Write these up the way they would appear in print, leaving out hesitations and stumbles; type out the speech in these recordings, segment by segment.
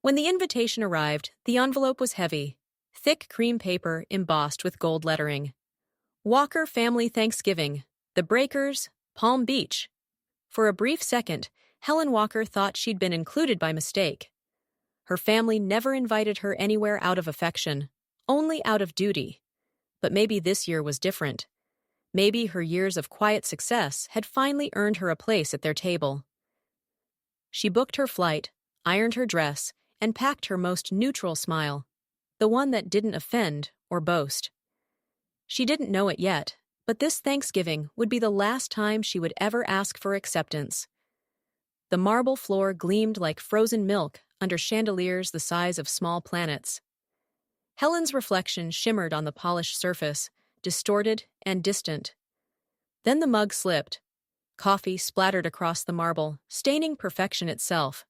When the invitation arrived, the envelope was heavy, thick cream paper embossed with gold lettering. Walker Family Thanksgiving, The Breakers, Palm Beach. For a brief second, Helen Walker thought she'd been included by mistake. Her family never invited her anywhere out of affection, only out of duty. But maybe this year was different. Maybe her years of quiet success had finally earned her a place at their table. She booked her flight, ironed her dress, and packed her most neutral smile, the one that didn't offend or boast. She didn't know it yet, but this Thanksgiving would be the last time she would ever ask for acceptance. The marble floor gleamed like frozen milk under chandeliers the size of small planets. Helen's reflection shimmered on the polished surface, distorted and distant. Then the mug slipped. Coffee splattered across the marble, staining perfection itself.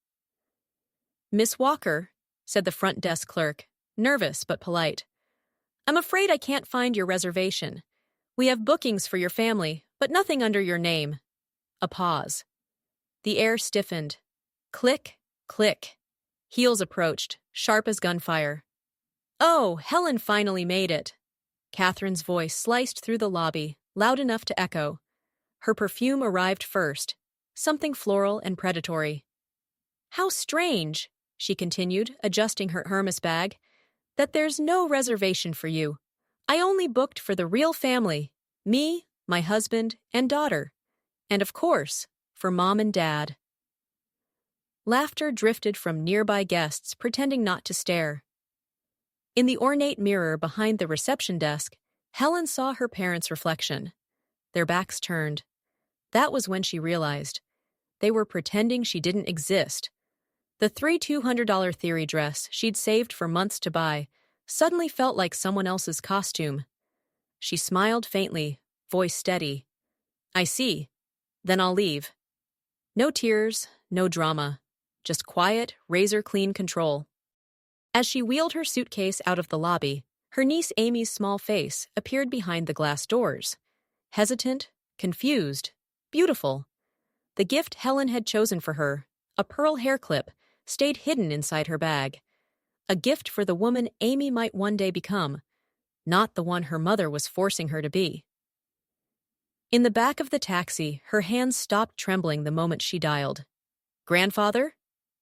"Miss Walker," said the front desk clerk, nervous but polite. "I'm afraid I can't find your reservation. We have bookings for your family, but nothing under your name." A pause. The air stiffened. Click, click. Heels approached, sharp as gunfire. "Oh, Helen finally made it." Catherine's voice sliced through the lobby, loud enough to echo. Her perfume arrived first, something floral and predatory. "How strange," she continued, adjusting her Hermes bag, "that there's no reservation for you. I only booked for the real family, me, my husband, and daughter. And of course, for Mom and Dad." Laughter drifted from nearby guests, pretending not to stare. In the ornate mirror behind the reception desk, Helen saw her parents' reflection. Their backs turned. That was when she realized. They were pretending she didn't exist. The $200 theory dress she'd saved for months to buy suddenly felt like someone else's costume. She smiled faintly, voice steady. "I see. Then I'll leave." No tears, no drama. Just quiet, razor-clean control. As she wheeled her suitcase out of the lobby, her niece Amy's small face appeared behind the glass doors. Hesitant, confused, beautiful. The gift Helen had chosen for her, a pearl hair clip, stayed hidden inside her bag. A gift for the woman Amy might one day become, not the one her mother was forcing her to be. In the back of the taxi, her hands stopped trembling the moment she dialed. "Grandfather?"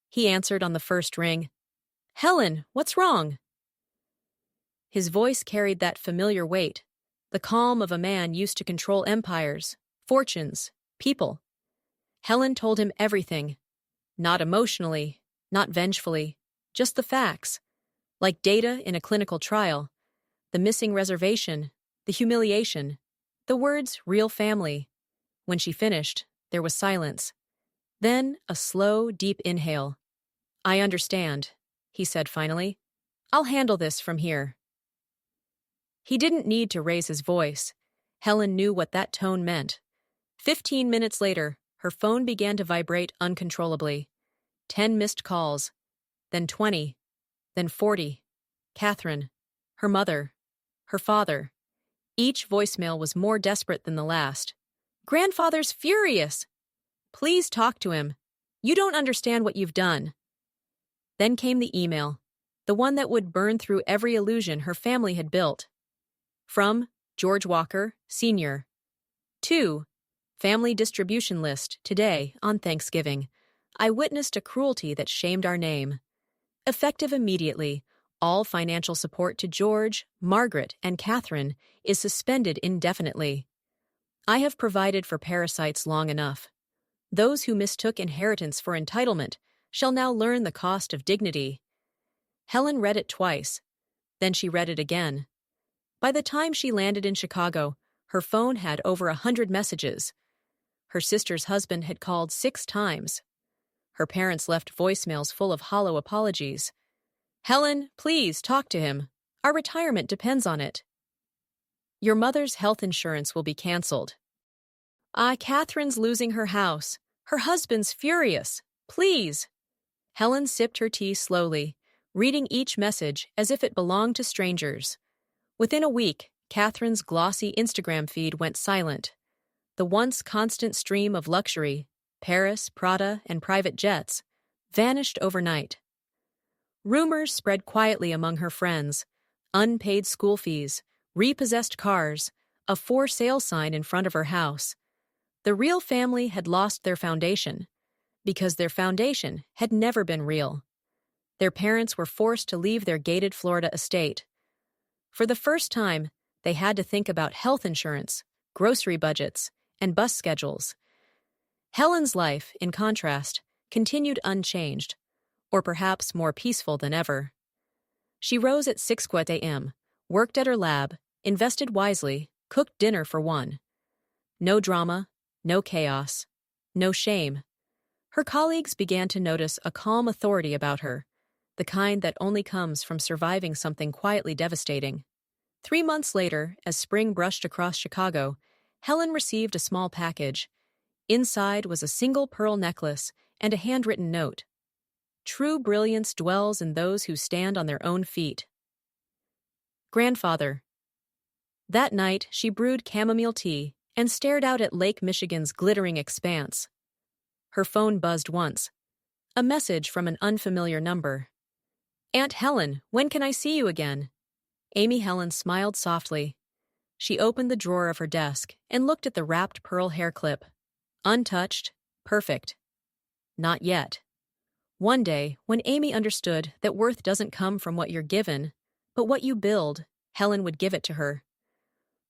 He answered on the first ring. "Helen, what's wrong?" His voice carried that familiar weight, the calm of a man used to control empires, fortunes, people. Helen told him everything. Not emotionally, not vengefully, just the facts. Like data in a clinical trial. The missing reservation, the humiliation, the words real family. When she finished, there was silence. Then a slow, deep inhale. "I understand," he said finally. "I'll handle this from here." He didn't need to raise his voice. Helen knew what that tone meant. 15 minutes later, her phone began to vibrate uncontrollably. 10 missed calls, then 20, then 40. Catherine, her mother, her father. Each voicemail was more desperate than the last. "Grandfather's furious! Please talk to him. You don't understand what you've done." Then came the email, the one that would burn through every illusion her family had built. From George Walker, Sr. To Family Distribution List today on Thanksgiving. I witnessed a cruelty that shamed our name. Effective immediately, all financial support to George, Margaret, and Catherine is suspended indefinitely. I have provided for parasites long enough. Those who mistook inheritance for entitlement shall now learn the cost of dignity. Helen read it twice. Then she read it again. By the time she landed in Chicago, her phone had over 100 messages. Her sister's husband had called 6 times. Her parents left voicemails full of hollow apologies. "Helen, please talk to him. Our retirement depends on it. Your mother's health insurance will be canceled. Catherine's losing her house. Her husband's furious. Please." Helen sipped her tea slowly, reading each message as if it belonged to strangers. Within a week, Catherine's glossy Instagram feed went silent. The once constant stream of luxury, Paris, Prada, and private jets, vanished overnight. Rumors spread quietly among her friends: unpaid school fees, repossessed cars, a for sale sign in front of her house. The real family had lost their foundation, because their foundation had never been real. Their parents were forced to leave their gated Florida estate. For the first time, they had to think about health insurance, grocery budgets, and bus schedules. Helen's life, in contrast, continued unchanged, or perhaps more peaceful than ever. She rose at 6 a.m., worked at her lab, invested wisely, cooked dinner for one. No drama, no chaos, no shame. Her colleagues began to notice a calm authority about her, the kind that only comes from surviving something quietly devastating. 3 months later, as spring brushed across Chicago, Helen received a small package. Inside was a single pearl necklace and a handwritten note. True brilliance dwells in those who stand on their own feet. Grandfather. That night, she brewed chamomile tea and stared out at Lake Michigan's glittering expanse. Her phone buzzed once. A message from an unfamiliar number. Aunt Helen, when can I see you again? Amy Helen smiled softly. She opened the drawer of her desk and looked at the wrapped pearl hair clip. Untouched, perfect. Not yet. One day, when Amy understood that worth doesn't come from what you're given, but what you build, Helen would give it to her.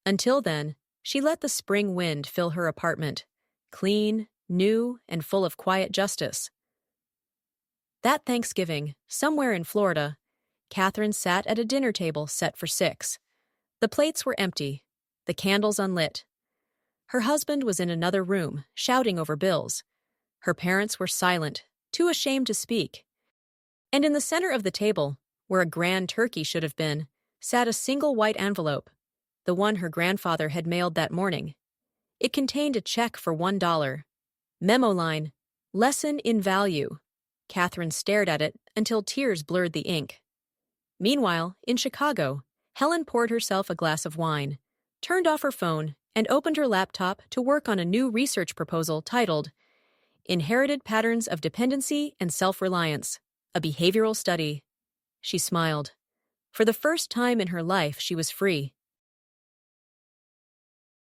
Until then, she let the spring wind fill her apartment, clean, new, and full of quiet justice. That Thanksgiving, somewhere in Florida, Catherine sat at a dinner table set for 6. The plates were empty, the candles unlit. Her husband was in another room, shouting over bills. Her parents were silent, too ashamed to speak. And in the center of the table, where a grand turkey should have been, sat a single white envelope, the one her grandfather had mailed that morning. It contained a check for $1. Memo line, lesson in value. Catherine stared at it until tears blurred the ink. Meanwhile, in Chicago, Helen poured herself a glass of wine, turned off her phone, and opened her laptop to work on a new research proposal titled Inherited Patterns of Dependency and Self-Reliance, a Behavioral Study. She smiled. For the first time in her life, she was free.